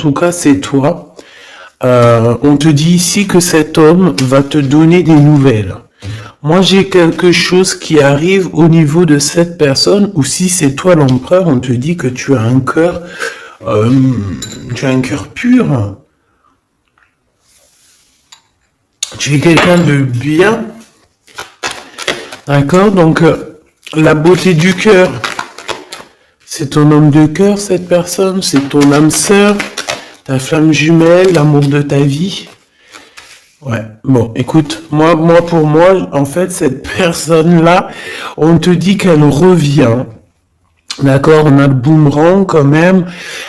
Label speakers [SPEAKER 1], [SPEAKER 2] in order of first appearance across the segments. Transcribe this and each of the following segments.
[SPEAKER 1] tout cas c'est toi. On te dit ici que cet homme va te donner des nouvelles. Moi, j'ai quelque chose qui arrive au niveau de cette personne, ou si c'est toi l'empereur, on te dit que tu as un cœur, pur. Tu es quelqu'un de bien. D'accord? Donc, la beauté du cœur, c'est ton homme de cœur, cette personne, c'est ton âme sœur, ta flamme jumelle, l'amour de ta vie. Ouais, bon, écoute, pour moi, en fait, cette personne-là, on te dit qu'elle revient. D'accord, on a le boomerang quand même,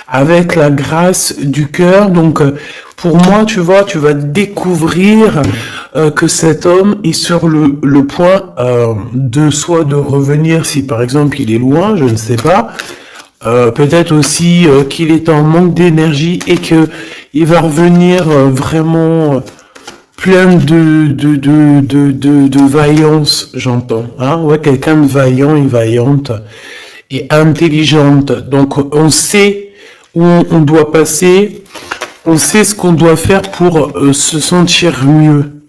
[SPEAKER 1] avec la grâce du cœur. Donc, pour moi, tu vois, tu vas découvrir que cet homme est sur le point de revenir, si par exemple il est loin, je ne sais pas. Peut-être aussi qu'il est en manque d'énergie et que il va revenir vraiment plein de vaillance, j'entends. Hein, ouais, quelqu'un de vaillant et vaillante et intelligente. Donc, on sait où on doit passer, on sait ce qu'on doit faire pour se sentir mieux.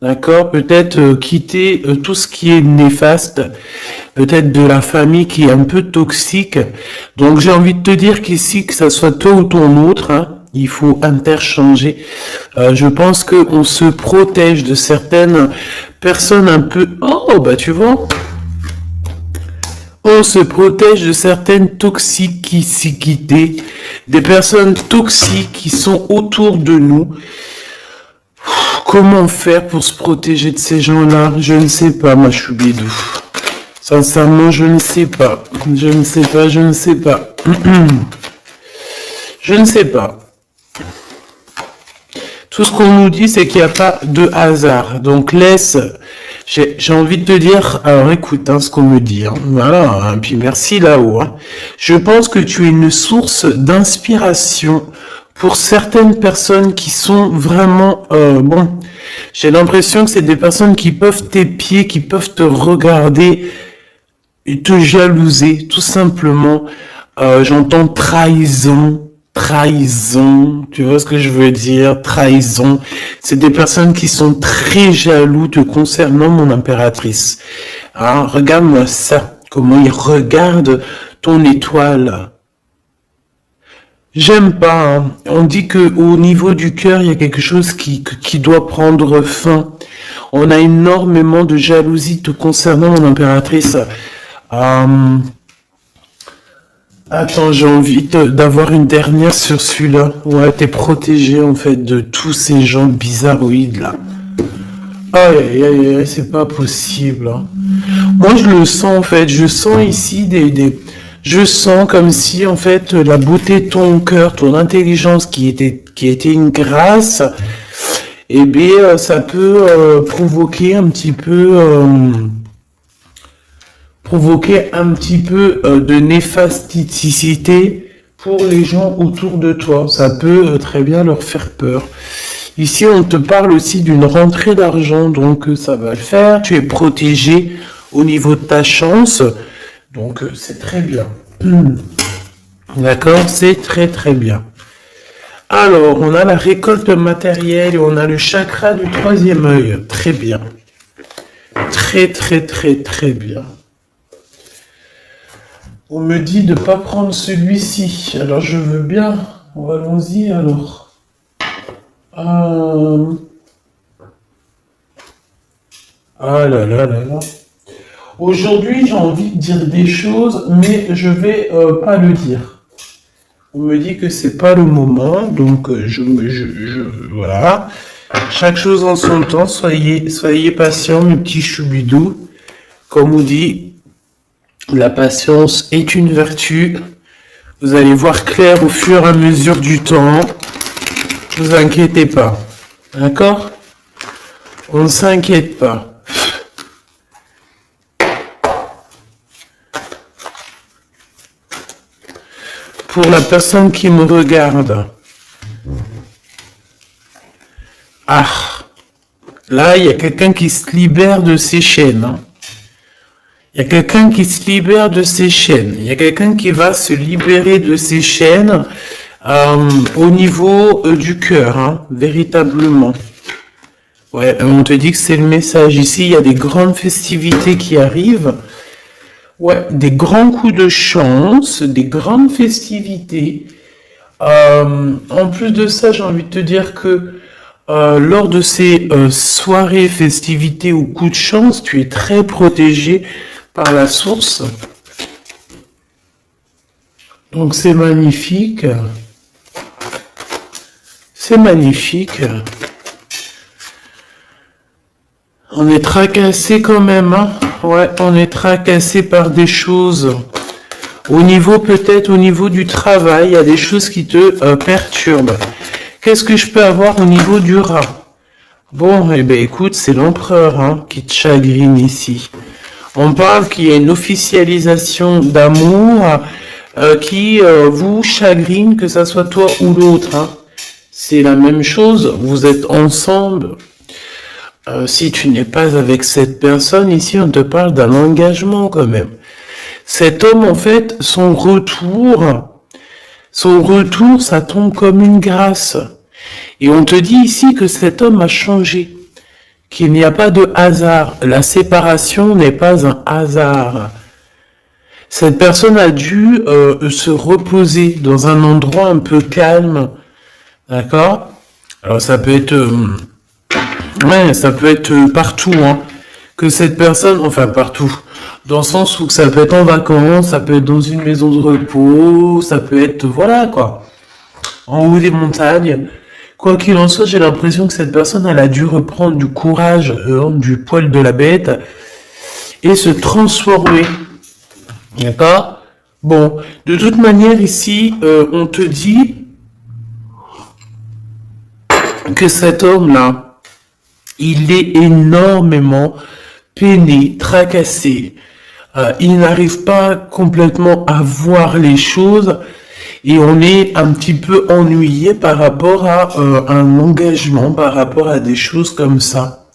[SPEAKER 1] D'accord? Peut-être quitter tout ce qui est néfaste, peut-être de la famille qui est un peu toxique. Donc, j'ai envie de te dire qu'ici, que ça soit toi ou ton autre, hein, il faut interchanger. Je pense qu'on se protège de certaines personnes un peu... Oh, bah tu vois, on se protège de certaines toxicités, des personnes toxiques qui sont autour de nous. Comment faire pour se protéger de ces gens-là? Je ne sais pas, ma choubidou. Sincèrement, je ne sais pas. Je ne sais pas. Je ne sais pas. Tout ce qu'on nous dit, c'est qu'il n'y a pas de hasard. Donc laisse, j'ai envie de te dire, alors écoute ce qu'on me dit. Hein. Voilà, hein, puis merci là-haut. Hein. Je pense que tu es une source d'inspiration pour certaines personnes qui sont vraiment... j'ai l'impression que c'est des personnes qui peuvent t'épier, qui peuvent te regarder et te jalouser, tout simplement. J'entends trahison, tu vois ce que je veux dire, trahison. C'est des personnes qui sont très jaloux te concernant, mon impératrice. Hein, regarde-moi ça, comment ils regardent ton étoile. J'aime pas, hein. On dit que au niveau du cœur, il y a quelque chose qui doit prendre fin. On a énormément de jalousie te concernant, mon impératrice. Attends, j'ai envie d'avoir une dernière sur celui-là. Ouais, t'es protégé en fait de tous ces gens bizarroïdes là. Aïe, c'est pas possible. Hein. Moi, je le sens en fait. Je sens ici je sens comme si en fait la beauté de ton cœur, ton intelligence qui était une grâce, eh bien, ça peut provoquer un petit peu de néfasticité pour les gens autour de toi. Ça peut très bien leur faire peur. Ici, on te parle aussi d'une rentrée d'argent, donc ça va le faire. Tu es protégé au niveau de ta chance, donc c'est très bien. D'accord, c'est très très bien. Alors, on a la récolte matérielle et on a le chakra du troisième œil. Très bien. Très bien. On me dit de ne pas prendre celui-ci. Alors, je veux bien. Allons-y, alors. Ah là. Aujourd'hui, j'ai envie de dire des choses, mais je vais pas le dire. On me dit que c'est pas le moment, donc voilà. Chaque chose en son temps. Soyez patients, mes petits choubidous. Comme on dit, la patience est une vertu. Vous allez voir clair au fur et à mesure du temps. Ne vous inquiétez pas. D'accord? On ne s'inquiète pas. Pour la personne qui me regarde. Ah. Là, il y a quelqu'un qui se libère de ses chaînes. Hein. Il y a quelqu'un qui se libère de ses chaînes. Il y a quelqu'un qui va se libérer de ses chaînes. au niveau du cœur, hein, véritablement. Ouais, on te dit que c'est le message. Ici, il y a des grandes festivités qui arrivent. Ouais, des grands coups de chance, des grandes festivités. En plus de ça, j'ai envie de te dire que lors de ces soirées, festivités ou coups de chance, tu es très protégé par la source. Donc c'est magnifique. C'est magnifique. On est tracassé quand même, hein. Ouais, on est tracassé par des choses. Au niveau, peut-être, au niveau du travail, il y a des choses qui te perturbent. Qu'est-ce que je peux avoir au niveau du rat? Bon, eh ben, écoute, c'est l'empereur, hein, qui te chagrine ici. On parle qu'il y a une officialisation d'amour qui vous chagrine, que ça soit toi ou l'autre, hein. C'est la même chose, vous êtes ensemble. Si tu n'es pas avec cette personne, ici on te parle d'un engagement quand même. Cet homme, en fait, son retour, ça tombe comme une grâce. Et on te dit ici que cet homme a changé, qu'il n'y a pas de hasard. La séparation n'est pas un hasard. Cette personne a dû se reposer dans un endroit un peu calme, d'accord? Alors ça peut être... ouais, ça peut être partout, hein. Que cette personne, enfin partout, dans le sens où ça peut être en vacances, ça peut être dans une maison de repos, ça peut être, voilà quoi, en haut des montagnes. Quoi qu'il en soit, j'ai l'impression que cette personne, elle a dû reprendre du courage, du poil de la bête, et se transformer. D'accord? Bon, de toute manière, ici, on te dit que cet homme-là, il est énormément peiné, tracassé. Il n'arrive pas complètement à voir les choses et on est un petit peu ennuyé par rapport à un engagement, par rapport à des choses comme ça.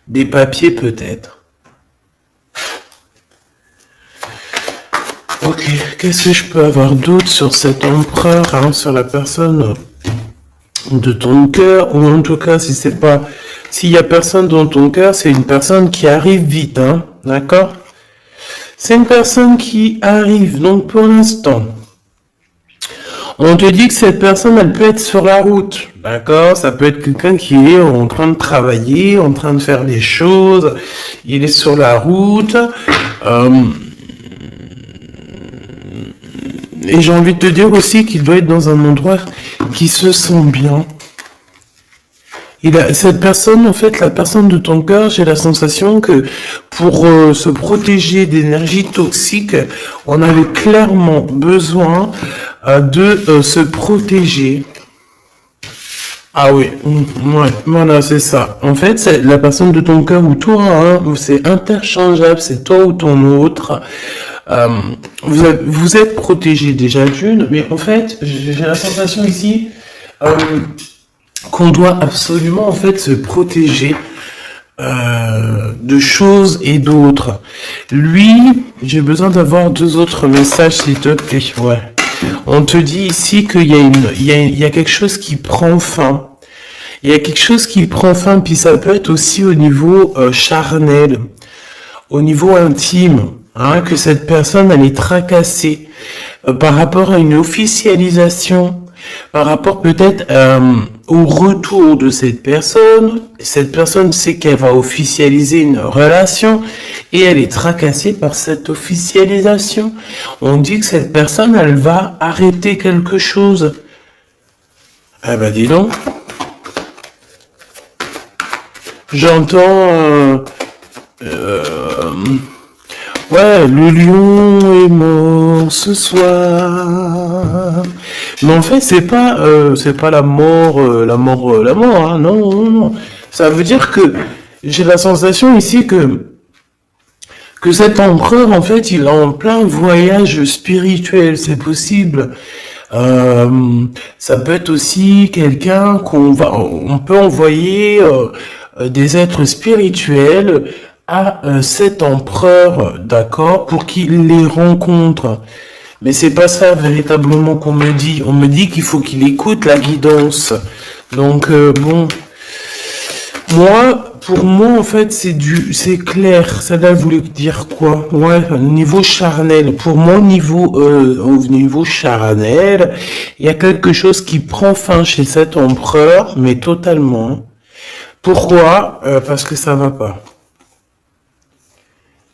[SPEAKER 1] Des papiers peut-être. Ok, qu'est-ce que je peux avoir d'autre sur cet empereur, hein, sur la personne de ton cœur, ou en tout cas, si c'est pas, s'il y a personne dans ton cœur, c'est une personne qui arrive vite, hein, d'accord? C'est une personne qui arrive, donc pour l'instant, on te dit que cette personne, elle peut être sur la route, d'accord? Ça peut être quelqu'un qui est en train de travailler, en train de faire des choses, il est sur la route, et j'ai envie de te dire aussi qu'il doit être dans un endroit qui se sent bien. Cette personne, en fait, la personne de ton cœur, j'ai la sensation que pour se protéger d'énergie toxique, on avait clairement besoin de se protéger. Ah oui, ouais, voilà, c'est ça. En fait, c'est la personne de ton cœur ou toi, hein, c'est interchangeable, c'est toi ou ton autre. Vous êtes protégé déjà d'une, mais en fait, j'ai la sensation ici qu'on doit absolument en fait se protéger de choses et d'autres. Lui, j'ai besoin d'avoir deux autres messages s'il te plaît. Ouais. On te dit ici qu'il y a quelque chose qui prend fin. Il y a quelque chose qui prend fin, puis ça peut être aussi au niveau charnel, au niveau intime, hein, que cette personne elle est tracassée par rapport à une officialisation, par rapport peut-être au retour de cette personne. Cette personne sait qu'elle va officialiser une relation et elle est tracassée par cette officialisation. On dit que cette personne, elle va arrêter quelque chose. Ah bah dis donc. J'entends... ouais, le lion est mort ce soir. Mais en fait, c'est pas la mort, hein. Non, non, non. Ça veut dire que j'ai la sensation ici que cet empereur, en fait, il est en plein voyage spirituel. C'est possible. Ça peut être aussi quelqu'un on peut envoyer des êtres spirituels à cet empereur, d'accord, pour qu'il les rencontre. Mais c'est pas ça véritablement qu'on me dit. On me dit qu'il faut qu'il écoute la guidance. Donc bon, moi, pour moi en fait c'est clair. Ça là voulait dire quoi? Ouais, niveau charnel. Pour moi au niveau charnel, il y a quelque chose qui prend fin chez cet empereur, mais totalement. Pourquoi? Parce que ça va pas.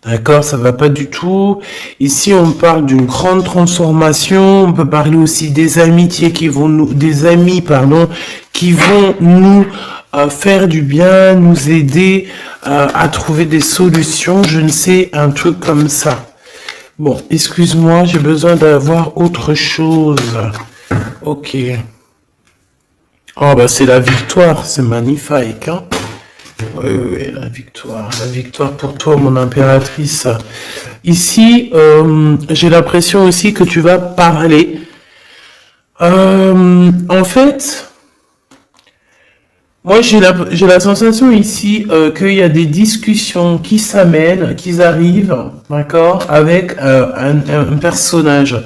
[SPEAKER 1] D'accord, ça va pas du tout. Ici, on parle d'une grande transformation. On peut parler aussi des amitiés des amis, pardon, qui vont nous faire du bien, nous aider à trouver des solutions. Je ne sais, un truc comme ça. Bon, excuse-moi, j'ai besoin d'avoir autre chose. Ok. Oh, bah, c'est la victoire, c'est magnifique, hein. Oui, la victoire pour toi, mon impératrice. Ici, j'ai l'impression aussi que tu vas parler. En fait, moi j'ai la sensation ici qu'il y a des discussions qui s'amènent, qui arrivent, d'accord, avec un personnage.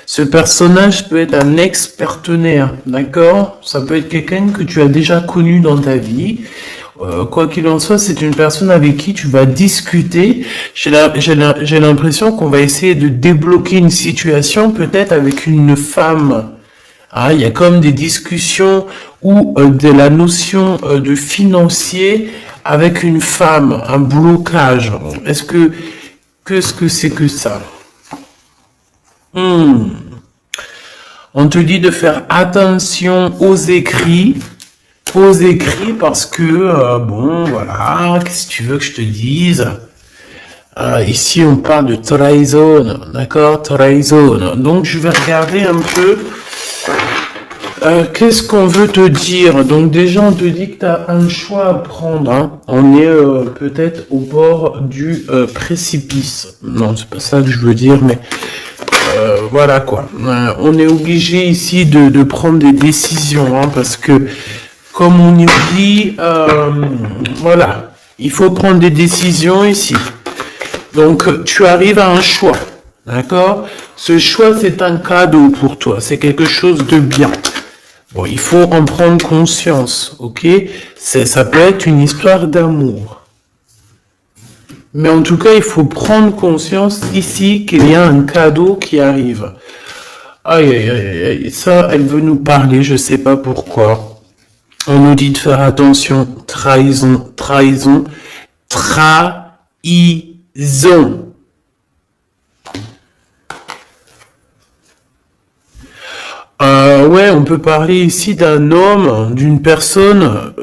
[SPEAKER 1] Ce personnage peut être un ex-partenaire, d'accord? Ça peut être quelqu'un que tu as déjà connu dans ta vie. Quoi qu'il en soit, c'est une personne avec qui tu vas discuter. J'ai l'impression qu'on va essayer de débloquer une situation, peut-être avec une femme. Ah, il y a comme des discussions ou de la notion de financier avec une femme, un blocage. Qu'est-ce que c'est que ça? On te dit de faire attention aux écrits parce que, bon, voilà, qu'est-ce que tu veux que je te dise? Ici, on parle de trahison, d'accord? Trahison. Donc, je vais regarder un peu, qu'est-ce qu'on veut te dire? Donc, déjà, on te dit que tu as un choix à prendre, hein. On est peut-être au bord du précipice. Non, c'est pas ça que je veux dire, mais voilà, quoi. On est obligé ici de prendre des décisions, hein, parce que comme on nous dit, voilà, il faut prendre des décisions ici. Donc, tu arrives à un choix, d'accord? Ce choix, c'est un cadeau pour toi, c'est quelque chose de bien. Bon, il faut en prendre conscience, ok? Ça peut être une histoire d'amour. Mais en tout cas, il faut prendre conscience ici qu'il y a un cadeau qui arrive. Aïe, aïe, aïe, aïe, ça, elle veut nous parler, je sais pas pourquoi. On nous dit de faire attention, trahison. Ouais, on peut parler ici d'un homme, d'une personne.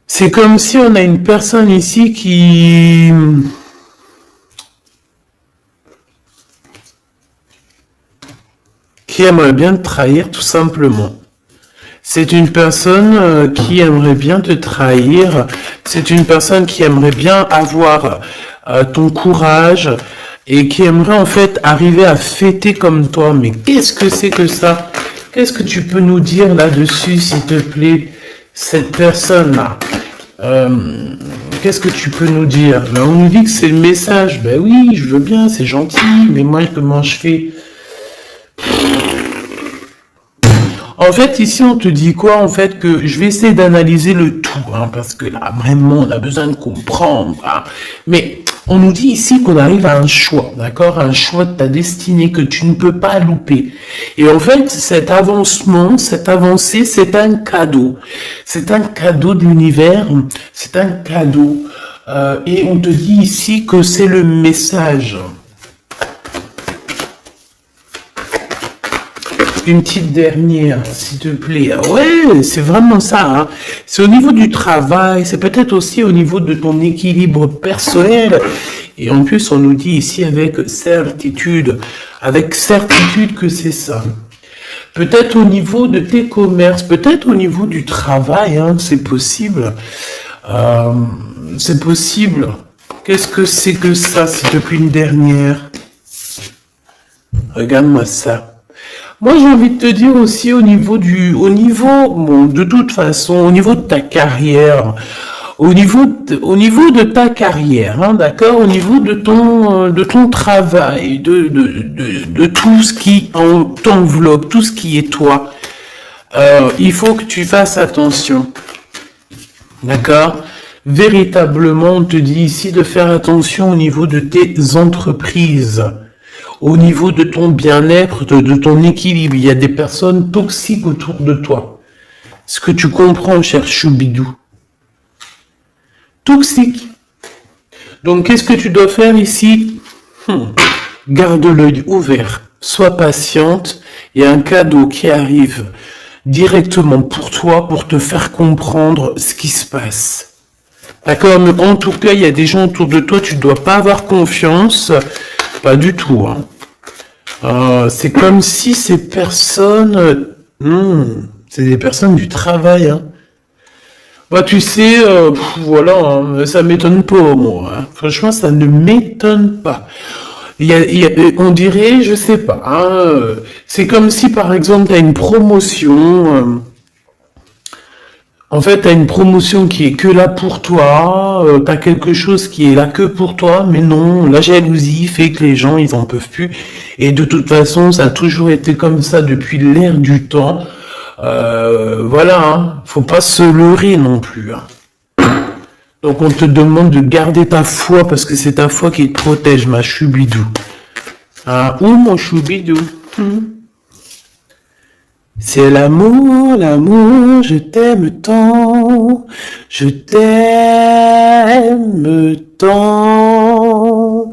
[SPEAKER 1] C'est comme si on a une personne ici qui aimerait bien te trahir tout simplement. C'est une personne qui aimerait bien te trahir. C'est une personne qui aimerait bien avoir ton courage et qui aimerait en fait arriver à fêter comme toi. Mais qu'est-ce que c'est que ça? Qu'est-ce que tu peux nous dire là-dessus, s'il te plaît, cette personne-là? Qu'est-ce que tu peux nous dire? Ben, on nous dit que c'est le message. Ben oui, je veux bien, c'est gentil, mais moi, comment je fais? En fait, ici, on te dit quoi? En fait, que je vais essayer d'analyser le tout, hein, parce que là, vraiment, on a besoin de comprendre. Hein. Mais on nous dit ici qu'on arrive à un choix, d'accord? Un choix de ta destinée que tu ne peux pas louper. Et en fait, cet avancement, cette avancée, c'est un cadeau. C'est un cadeau de l'univers. C'est un cadeau. Et on te dit ici que c'est le message. Une petite dernière, s'il te plaît. Ouais, c'est vraiment ça. Hein. C'est au niveau du travail, c'est peut-être aussi au niveau de ton équilibre personnel. Et en plus, on nous dit ici avec certitude que c'est ça. Peut-être au niveau de tes commerces, peut-être au niveau du travail, hein, c'est possible. C'est possible. Qu'est-ce que c'est que ça, s'il te plaît, une dernière? Regarde-moi ça. Moi, j'ai envie de te dire aussi bon, de toute façon, au niveau de ta carrière, Au niveau de ta carrière, hein, d'accord, au niveau de ton travail, de tout ce qui t'enveloppe, tout ce qui est toi, il faut que tu fasses attention, d'accord? Véritablement, on te dit ici de faire attention au niveau de tes entreprises, au niveau de ton bien-être, de ton équilibre. Il y a des personnes toxiques autour de toi. Est-ce que tu comprends, cher Choubidou? Toxique. Donc, qu'est-ce que tu dois faire ici? Garde l'œil ouvert. Sois patiente. Il y a un cadeau qui arrive directement pour toi, pour te faire comprendre ce qui se passe. D'accord? Mais en tout cas, il y a des gens autour de toi, tu ne dois pas avoir confiance. Pas du tout. Hein. C'est comme si ces personnes... c'est des personnes du travail. Hein. Bah, tu sais, voilà, hein, ça m'étonne pas, moi. Hein. Franchement, ça ne m'étonne pas. On dirait, je sais pas, hein, c'est comme si, par exemple, tu as une promotion... En fait, tu as une promotion qui est que là pour toi, tu as quelque chose qui est là que pour toi, mais non, la jalousie fait que les gens, ils en peuvent plus. Et de toute façon, ça a toujours été comme ça depuis l'ère du temps. Voilà, hein, faut pas se leurrer non plus. Hein. Donc on te demande de garder ta foi, parce que c'est ta foi qui te protège, ma choubidou. Ah, ou mon choubidou. C'est l'amour, l'amour, je t'aime tant, je t'aime tant.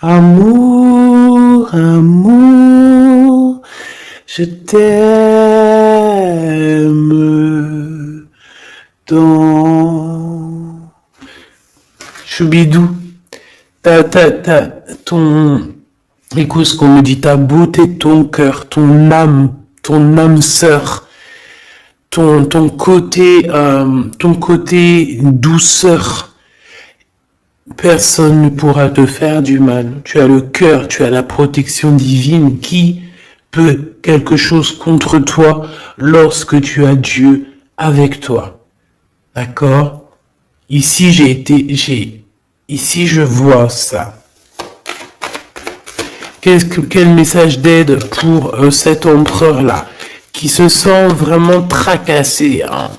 [SPEAKER 1] Amour, amour, je t'aime tant. Choubidou, écoute ce qu'on me dit, ta beauté, ton cœur, ton âme sœur, ton côté douceur. Personne ne pourra te faire du mal. Tu as le cœur, tu as la protection divine. Qui peut quelque chose contre toi lorsque tu as Dieu avec toi? D'accord? Ici, ici, je vois ça. Quel message d'aide pour cet empereur-là, qui se sent vraiment tracassé, hein?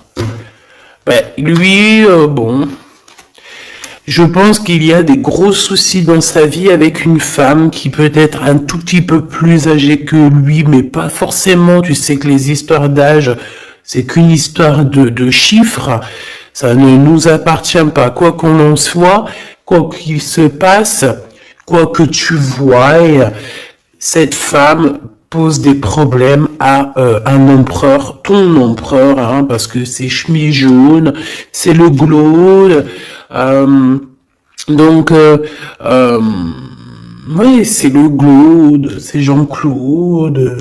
[SPEAKER 1] Ben, lui, bon... Je pense qu'il y a des gros soucis dans sa vie avec une femme qui peut être un tout petit peu plus âgée que lui, mais pas forcément. Tu sais que les histoires d'âge, c'est qu'une histoire de chiffres. Ça ne nous appartient pas. Quoi qu'on en soit, quoi qu'il se passe, quoi que tu vois, cette femme pose des problèmes à un empereur, ton empereur, hein, parce que c'est chemise jaune, c'est le Glaude, donc oui, c'est le Glaude, c'est Jean-Claude,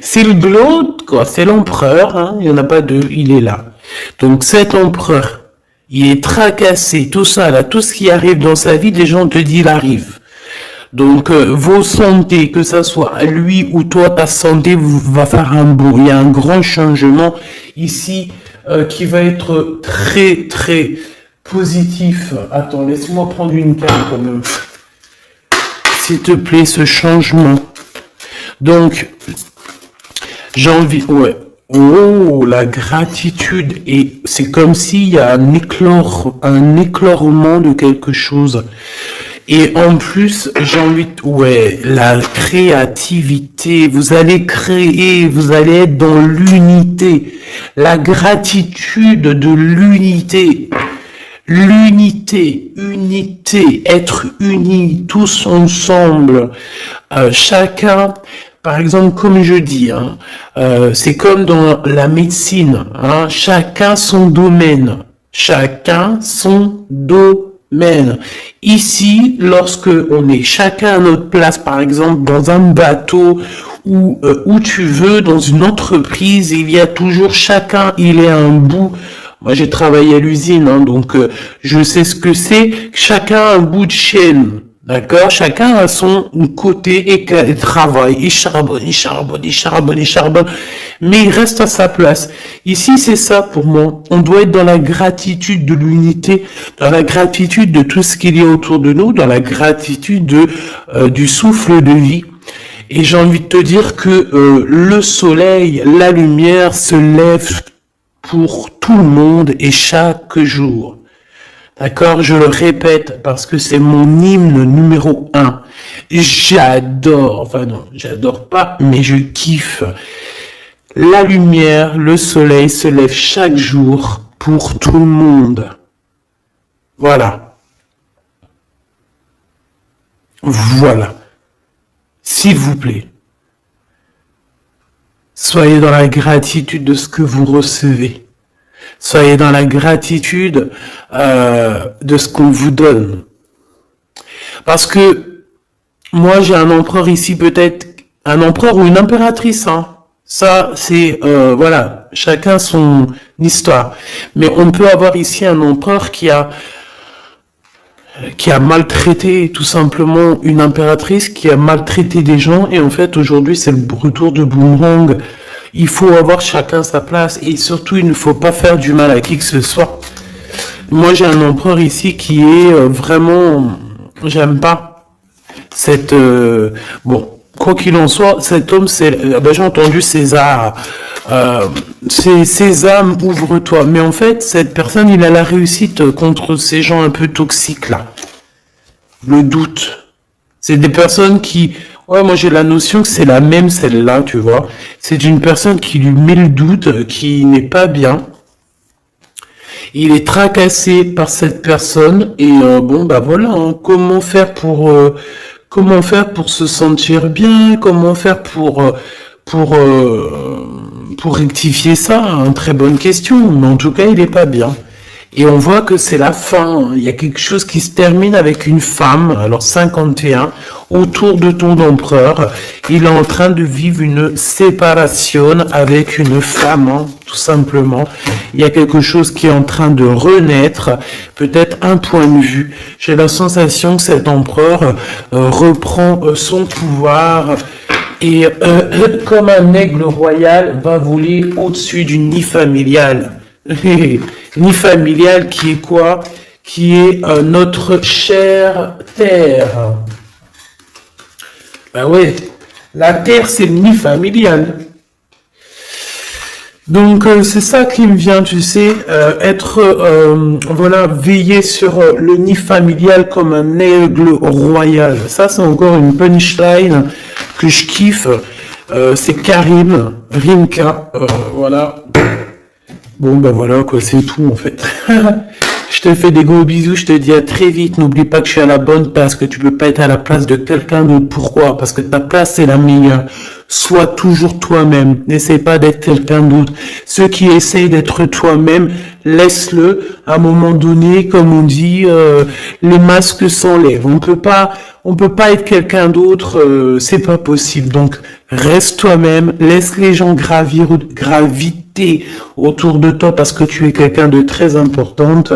[SPEAKER 1] c'est le Glaude, quoi, c'est l'empereur, hein, il n'y en a pas deux, il est là. Donc cet empereur, il est tracassé, tout ça, là, tout ce qui arrive dans sa vie, les gens te disent, il arrive. Donc, vos santé, que ça soit lui ou toi, ta santé va faire un bond. Il y a un grand changement ici qui va être très, très positif. Attends, laisse-moi prendre une carte quand même. S'il te plaît, ce changement. Donc, j'ai envie... Ouais. Oh, la gratitude. Et c'est comme s'il y a un éclairement de quelque chose. Et en plus, j'ai envie de... Ouais, la créativité. Vous allez créer, vous allez être dans l'unité. La gratitude de l'unité. L'unité, unité, être unis, tous ensemble. Chacun... Par exemple, comme je dis, hein, c'est comme dans la médecine. Hein, chacun son domaine. Chacun son domaine. Ici, lorsque on est chacun à notre place, par exemple dans un bateau ou où tu veux, dans une entreprise, il y a toujours chacun, il est à un bout Moi, j'ai travaillé à l'usine, hein, donc je sais ce que c'est. Chacun a un bout de chaîne. D'accord? Chacun a son côté et travaille, il charbonne, il charbonne, il charbonne, il charbonne, mais il reste à sa place. Ici, c'est ça pour moi. On doit être dans la gratitude de l'unité, dans la gratitude de tout ce qu'il y a autour de nous, dans la gratitude du souffle de vie. Et j'ai envie de te dire que le soleil, la lumière se lève pour tout le monde et chaque jour. D'accord, je le répète parce que c'est mon hymne numéro 1. J'adore, enfin non, j'adore pas, mais je kiffe. La lumière, le soleil se lève chaque jour pour tout le monde. Voilà. Voilà. S'il vous plaît. Soyez dans la gratitude de ce que vous recevez. Soyez dans la gratitude de ce qu'on vous donne. Parce que moi, j'ai un empereur ici, peut-être un empereur ou une impératrice. Hein. Ça, c'est, voilà, chacun son histoire. Mais on peut avoir ici un empereur qui a maltraité tout simplement une impératrice, qui a maltraité des gens. Et en fait, aujourd'hui, c'est le retour de boomerang. Il faut avoir chacun sa place et surtout il ne faut pas faire du mal à qui que ce soit. Moi j'ai un empereur ici qui est vraiment, j'aime pas cette, bon, quoi qu'il en soit, cet homme c'est, j'ai entendu César, c'est César, ouvre-toi. Mais en fait cette personne il a la réussite contre ces gens un peu toxiques là. Le doute. C'est des personnes qui... Ouais, moi j'ai la notion que c'est la même celle-là, tu vois. C'est une personne qui lui met le doute, qui n'est pas bien. Il est tracassé par cette personne et bon bah voilà. Hein, comment faire pour se sentir bien? Comment faire pour rectifier ça? Une très bonne question. Mais en tout cas, il est pas bien. Et on voit que c'est la fin. Il y a quelque chose qui se termine avec une femme, alors 51, autour de ton empereur. Il est en train de vivre une séparation avec une femme, hein, tout simplement. Il y a quelque chose qui est en train de renaître, peut-être un point de vue. J'ai la sensation que cet empereur reprend son pouvoir et comme un aigle royal va voler au-dessus du nid familial. Nid familial qui est quoi? Qui est notre chère terre. Ben ouais, la terre c'est le nid familial. Donc c'est ça qui me vient, tu sais, voilà, veiller sur le nid familial comme un aigle royal. Ça c'est encore une punchline que je kiffe. C'est Karim, Rimka, voilà. Bon, ben voilà, quoi, c'est tout, en fait. Je te fais des gros bisous, je te dis à très vite. N'oublie pas que je suis à la bonne place, que tu peux pas être à la place de quelqu'un d'autre. Pourquoi? Parce que ta place, c'est la meilleure. Sois toujours toi-même. N'essaie pas d'être quelqu'un d'autre. Ceux qui essayent d'être toi-même, laisse-le. À un moment donné, comme on dit, les masques s'enlèvent. On peut pas être quelqu'un d'autre, c'est pas possible. Donc, reste toi-même, laisse les gens graviter autour de toi parce que tu es quelqu'un de très importante.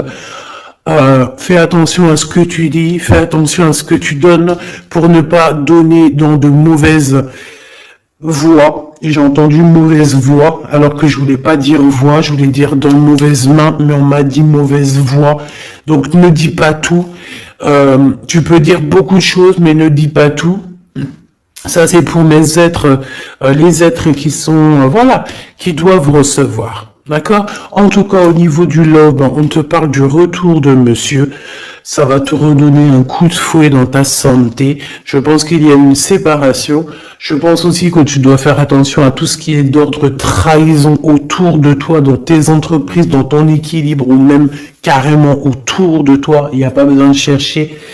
[SPEAKER 1] Fais attention à ce que tu dis, fais attention à ce que tu donnes pour ne pas donner dans de mauvaises voix. J'ai entendu mauvaise voix alors que je voulais pas dire voix, je voulais dire dans mauvaise main, mais on m'a dit mauvaise voix. Donc ne dis pas tout. Tu peux dire beaucoup de choses, mais ne dis pas tout. Ça, c'est pour mes êtres, les êtres qui sont, voilà, qui doivent recevoir. D'accord? En tout cas, au niveau du lobe, on te parle du retour de monsieur. Ça va te redonner un coup de fouet dans ta santé. Je pense qu'il y a une séparation. Je pense aussi que tu dois faire attention à tout ce qui est d'ordre trahison autour de toi, dans tes entreprises, dans ton équilibre ou même carrément autour de toi. Il n'y a pas besoin de chercher.